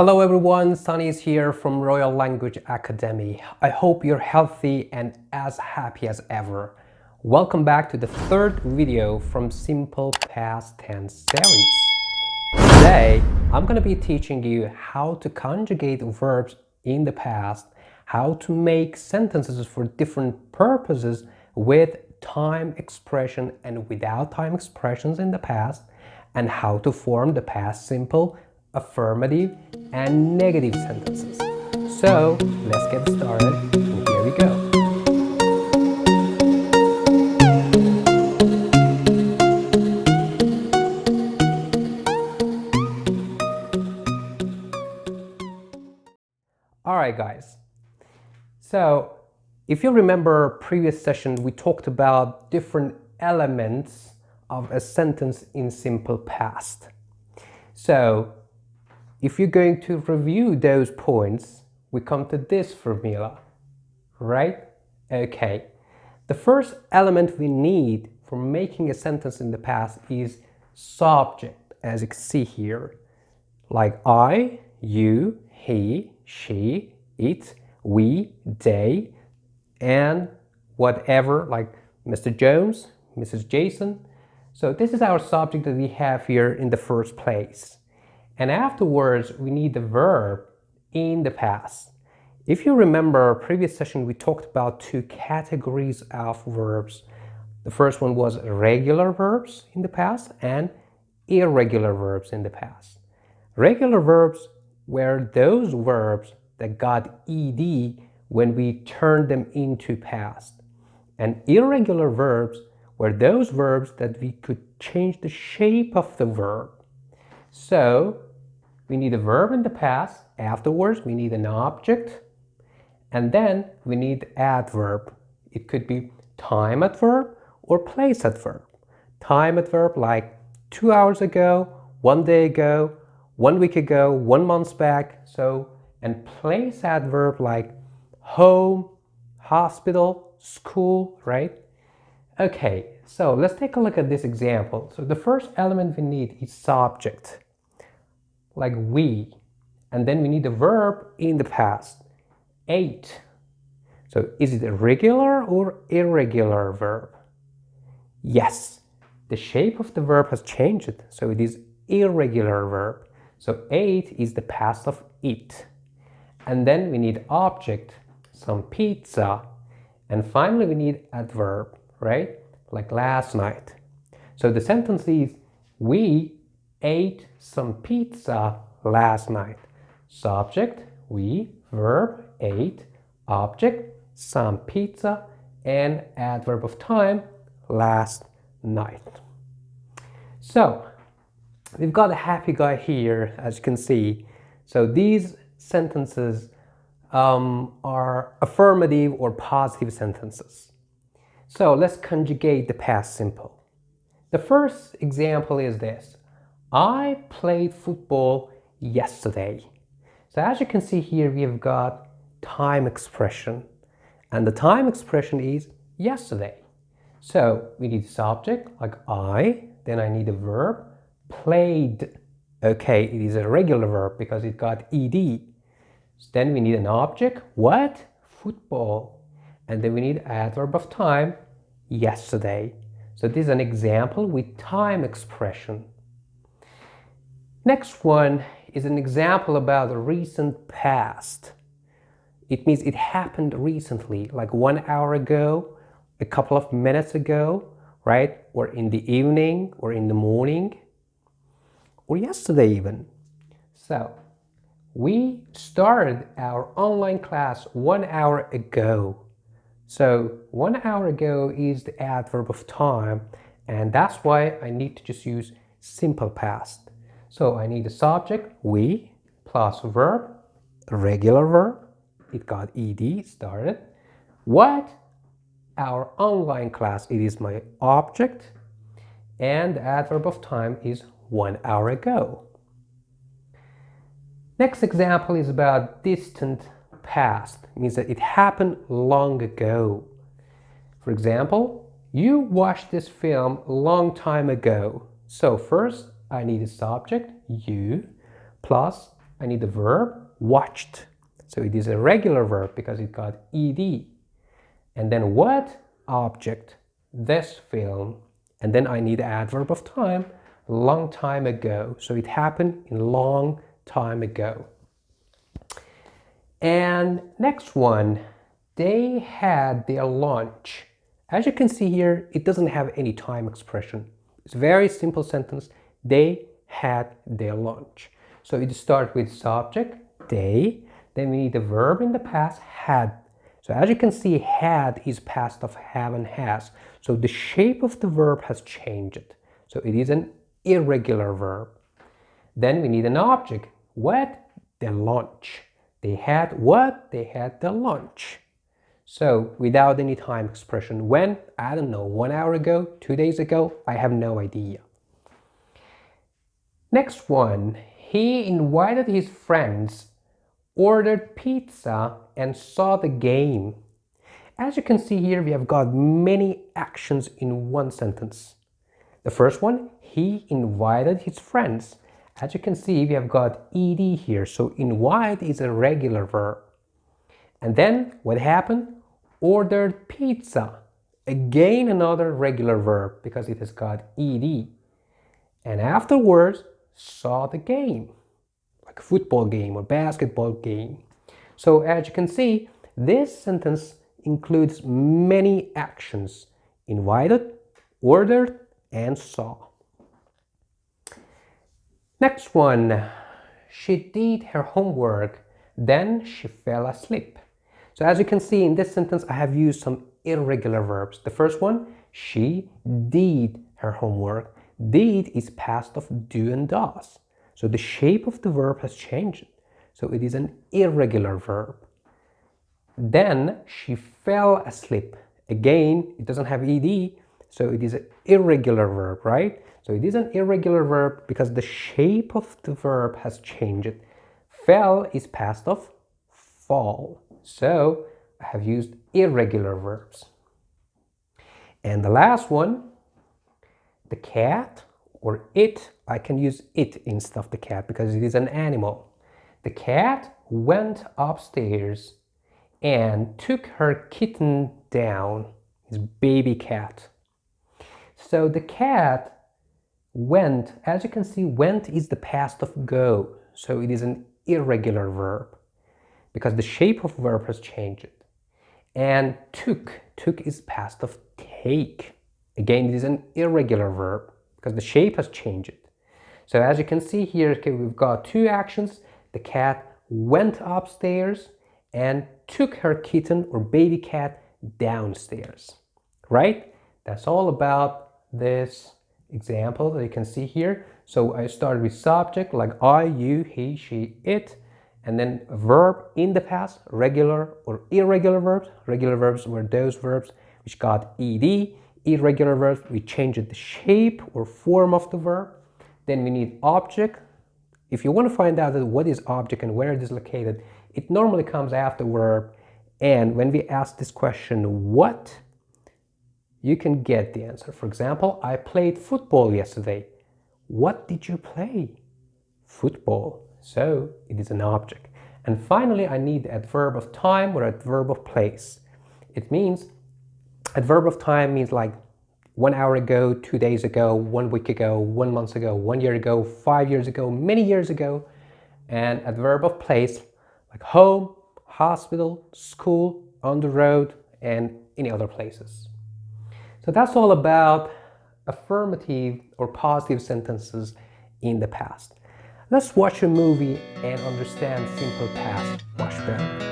Hello everyone, Sunny is here from Royal Language Academy. I hope you're healthy and as happy as ever. Welcome back to the third video from Simple Past Tense series. Today, I'm going to be teaching you how to conjugate verbs in the past, how to make sentences for different purposes with time expression and without time expressions in the past, and how to form the past simple, affirmative, and negative sentences. So let's get started, and here we go. Alright guys, so if you remember previous session, we talked about different elements of a sentence in simple past. So if you're going to review those points, we come to this formula, right? Okay. The first element we need for making a sentence in the past is subject, as you can see here. Like I, you, he, she, it, we, they, and whatever, like Mr. Jones, Mrs. Jason. So this is our subject that we have here in the first place. And afterwards, we need the verb in the past. If you remember previous session, we talked about two categories of verbs. The first one was regular verbs in the past and irregular verbs in the past. Regular verbs were those verbs that got ed when we turned them into past. And irregular verbs were those verbs that we could change the shape of the verb. So we need a verb in the past, afterwards we need an object, and then we need adverb. It could be time adverb or place adverb. Time adverb like 2 hours ago, 1 day ago, 1 week ago, 1 month back. So, and place adverb like home, hospital, school, right? Okay, so let's take a look at this example. So the first element we need is subject, like we, and then we need the verb in the past, ate. So is it a regular or irregular verb? Yes, the shape of the verb has changed, so it is irregular verb. So ate is the past of eat. And then we need object, some pizza, and finally we need adverb, right? Like last night. So the sentence is, we ate some pizza last night. Subject, we, verb, ate, object, some pizza, and adverb of time, last night. So we've got a happy guy here, as you can see. So these sentences are affirmative or positive sentences. So let's conjugate the past simple. The first example is this. I played football yesterday. So as you can see here, we have got time expression. And the time expression is yesterday. So we need subject like I, then I need a verb, played. Okay, it is a regular verb because it got ed. Then we need an object, what? Football. And then we need adverb of time, yesterday. So this is an example with time expression. Next one is an example about the recent past. It means it happened recently, like 1 hour ago, a couple of minutes ago, right? Or in the evening, or in the morning, or yesterday even. So we started our online class 1 hour ago. So 1 hour ago is the adverb of time, and that's why I need to just use simple past. So I need a subject, we, plus verb, regular verb, it got ed, started. What? Our online class, it is my object, and the adverb of time is 1 hour ago. Next example is about distant past, it means that it happened long ago. For example, you watched this film a long time ago. So first I need a subject, you, plus I need the verb watched. So it is a regular verb because it got ed. And then what object? This film. And then I need the adverb of time, long time ago. So it happened in long time ago. And next one, they had their lunch. As you can see here, it doesn't have any time expression. It's a very simple sentence. They had their lunch. So it starts with subject, they. Then we need the verb in the past, had. So as you can see, had is past of have and has. So the shape of the verb has changed. So it is an irregular verb. Then we need an object. What? Their lunch. They had what? They had their lunch. So without any time expression. When? I don't know, 1 hour ago, 2 days ago, I have no idea. Next one, he invited his friends, ordered pizza, and saw the game. As you can see here, we have got many actions in one sentence. The first one, he invited his friends. As you can see, we have got ed here, so invite is a regular verb. And then what happened? Ordered pizza. Again another regular verb because it has got ed. And afterwards, saw the game, like a football game or basketball game. So as you can see, this sentence includes many actions: invited, ordered, and saw. Next one, she did her homework, then she fell asleep. So as you can see in this sentence, I have used some irregular verbs. The first one, she did her homework. Did is past of do and does. So the shape of the verb has changed. So it is an irregular verb. Then she fell asleep. Again, it doesn't have ed, so it is an irregular verb, right? So it is an irregular verb because the shape of the verb has changed. Fell is past of fall. So I have used irregular verbs. And the last one, the cat or it, I can use it instead of the cat because it is an animal. The cat went upstairs and took her kitten down, his baby cat. So the cat went, as you can see, went is the past of go. So it is an irregular verb because the shape of verb has changed. And took is past of take. Again, it is an irregular verb because the shape has changed. So as you can see here, okay, we've got two actions. The cat went upstairs and took her kitten or baby cat downstairs, right? That's all about this example that you can see here. So I started with subject like I, you, he, she, it, and then a verb in the past, regular or irregular verbs. Regular verbs were those verbs which got ed. Irregular verbs, we changed the shape or form of the verb. Then we need object. If you want to find out what is object and where it is located, it normally comes after verb. And when we ask this question, what, you can get the answer. For example, I played football yesterday. What did you play? Football. So it is an object. And finally, I need the adverb of time or adverb of place. It means, adverb of time means like 1 hour ago, 2 days ago, 1 week ago, 1 month ago, 1 year ago, 5 years ago, many years ago. And adverb of place like home, hospital, school, on the road, and any other places. So that's all about affirmative or positive sentences in the past. Let's watch a movie and understand simple past much better.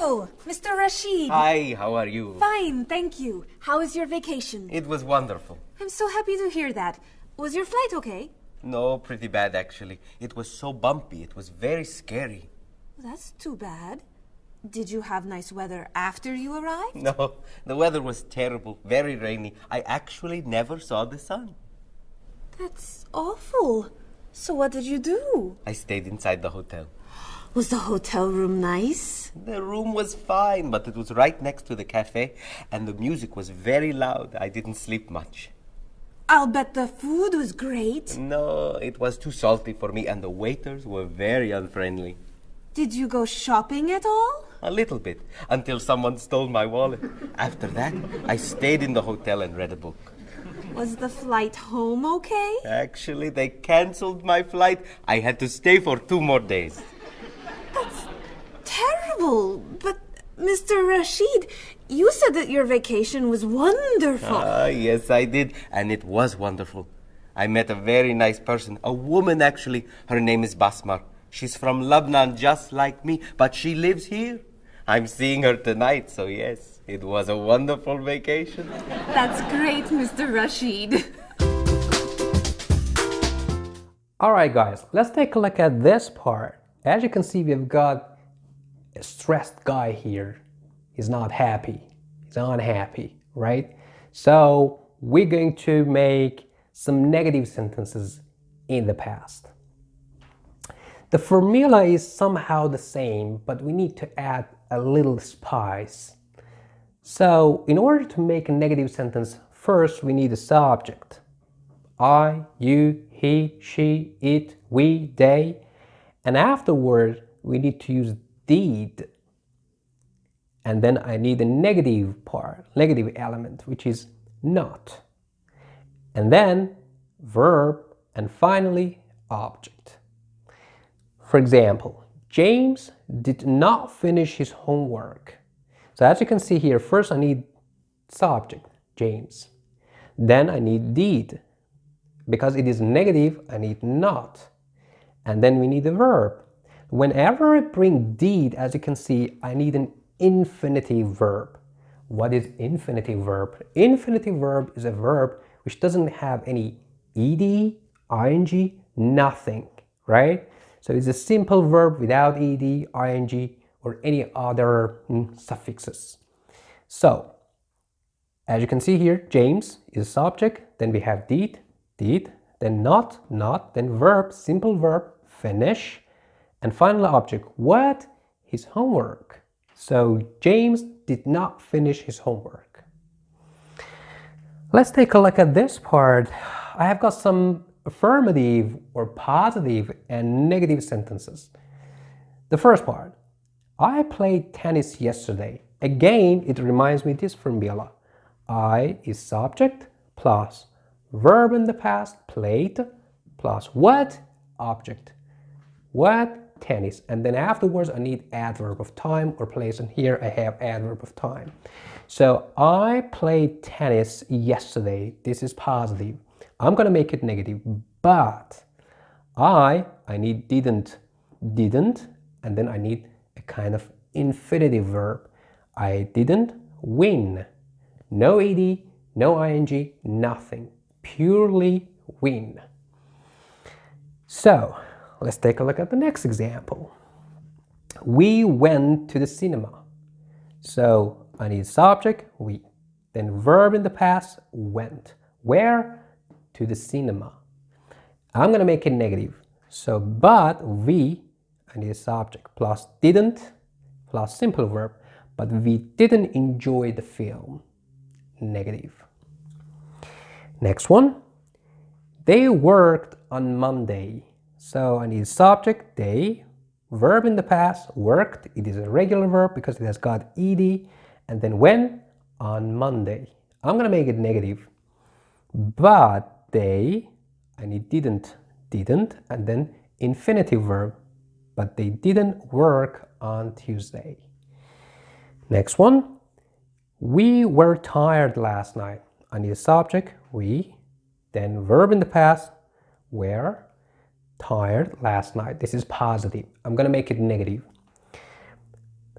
Hello, Mr. Rashid. Hi, how are you? Fine, thank you. How was your vacation? It was wonderful. I'm so happy to hear that. Was your flight okay? No, pretty bad actually. It was so bumpy. It was very scary. That's too bad. Did you have nice weather after you arrived? No, the weather was terrible, very rainy. I actually never saw the sun. That's awful. So what did you do? I stayed inside the hotel. Was the hotel room nice? The room was fine, but it was right next to the cafe, and the music was very loud. I didn't sleep much. I'll bet the food was great. No, it was too salty for me, and the waiters were very unfriendly. Did you go shopping at all? A little bit, until someone stole my wallet. After that, I stayed in the hotel and read a book. Was the flight home okay? Actually, they canceled my flight. I had to stay for 2 more days. That's terrible. But, Mr. Rashid, you said that your vacation was wonderful. Yes, I did. And it was wonderful. I met a very nice person, a woman actually. Her name is Basmar. She's from Lebanon, just like me, but she lives here. I'm seeing her tonight, so yes, it was a wonderful vacation. That's great, Mr. Rashid. Alright guys, let's take a look at this part. As you can see, we've got a stressed guy here. He's not happy. He's unhappy, right? So we're going to make some negative sentences in the past. The formula is somehow the same, but we need to add a little spice. So in order to make a negative sentence, first we need a subject. I, you, he, she, it, we, they. And afterward, we need to use did. And then I need a negative part, negative element, which is not. And then verb, and finally object. For example, James did not finish his homework. So as you can see here, first I need subject, James. Then I need did. Because it is negative, I need not. And then we need the verb. Whenever I bring did, as you can see, I need an infinitive verb. What is infinitive verb? Infinitive verb is a verb which doesn't have any ed, ing, nothing, right? So it's a simple verb without ed, ing, or any other suffixes. So, as you can see here, James is subject, then we have did, then not, then verb, simple verb, finish, and final object, what? His homework. So James did not finish his homework. Let's take a look at this part. I have got some affirmative or positive and negative sentences. The first part, I played tennis yesterday. Again, it reminds me of this formula. I is subject plus verb in the past, played, plus what? Object. What? Tennis. And then afterwards I need adverb of time or place, and here I have adverb of time. So I played tennis yesterday. This is positive. I'm going to make it negative, but I need didn't, and then I need a kind of infinitive verb. I didn't win. No ed, no ing, nothing. Purely win. So let's take a look at the next example. We went to the cinema. So I need subject, we. Then verb in the past, went. Where? To the cinema. I'm going to make it negative. So, but we, I need a subject, plus didn't, plus simple verb. But we didn't enjoy the film. Negative. Next one. They worked on Monday. So I need subject, they, verb in the past, worked. It is a regular verb because it has got ed. And then when? On Monday. I'm going to make it negative. But they, I need didn't, and then infinitive verb. But they didn't work on Tuesday. Next one. We were tired last night. I need a subject, we, then verb in the past, were tired last night. This is positive. I'm going to make it negative.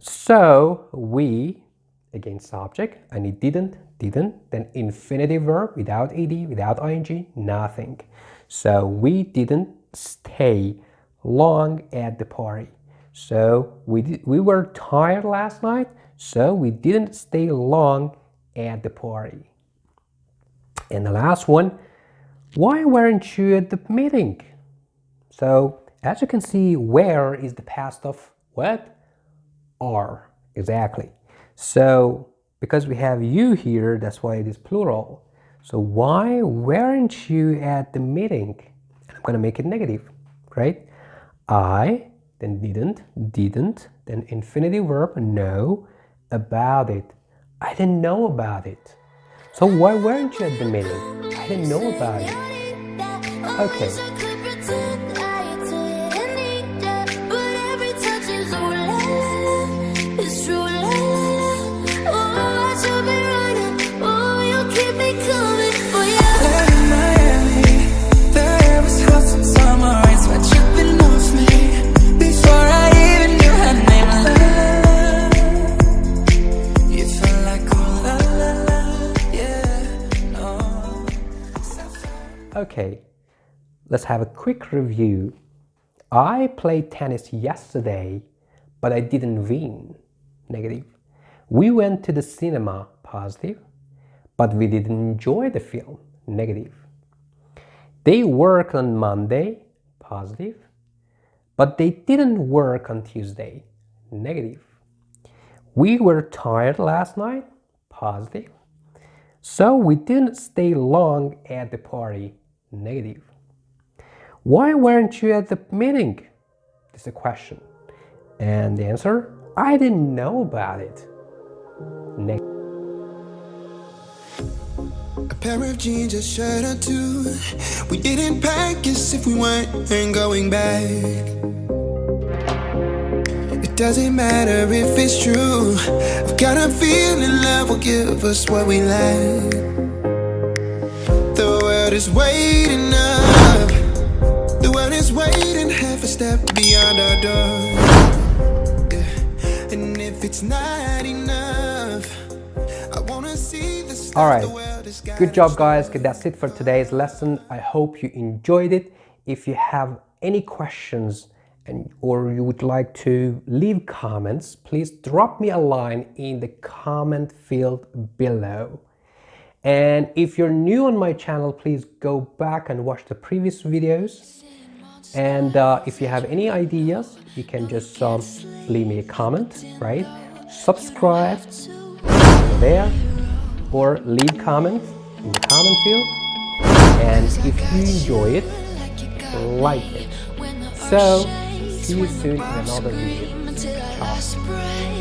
So we, again subject, I need didn't, then infinitive verb without ed, without ing, nothing. So we didn't stay long at the party. So we were tired last night, so we didn't stay long at the party. And the last one, why weren't you at the meeting? So as you can see, where is the past of what? Are. Exactly. So because we have you here, that's why it is plural. So why weren't you at the meeting? And I'm going to make it negative, right? I, then didn't, then infinitive verb, know, about it. I didn't know about it. So why weren't you at the meeting? I didn't know about it. Okay. Okay, let's have a quick review. I played tennis yesterday, but I didn't win. Negative. We went to the cinema. Positive. But we didn't enjoy the film. Negative. They work on Monday. Positive. But they didn't work on Tuesday. Negative. We were tired last night. Positive. So we didn't stay long at the party. Negative. Why weren't you at the meeting? This is a question. And the answer, I didn't know about it. Negative. A pair of jeans, a shirt or two. We didn't pack as if we weren't going back. It doesn't matter if it's true. I've got a feeling love will give us what we lack. The world is waiting up. The world is waiting half a step beyond our door. Yeah. And if it's not enough, I wanna see the stuff. All right, good job guys. Okay, that's it for today's lesson. I hope you enjoyed it. If you have any questions or you would like to leave comments, please drop me a line in the comment field below. And if you're new on my channel, please go back and watch the previous videos. And if you have any ideas, you can just leave me a comment, right? Subscribe there or leave comments in the comment field. And if you enjoy it, like it. So see you soon in another video. Ciao.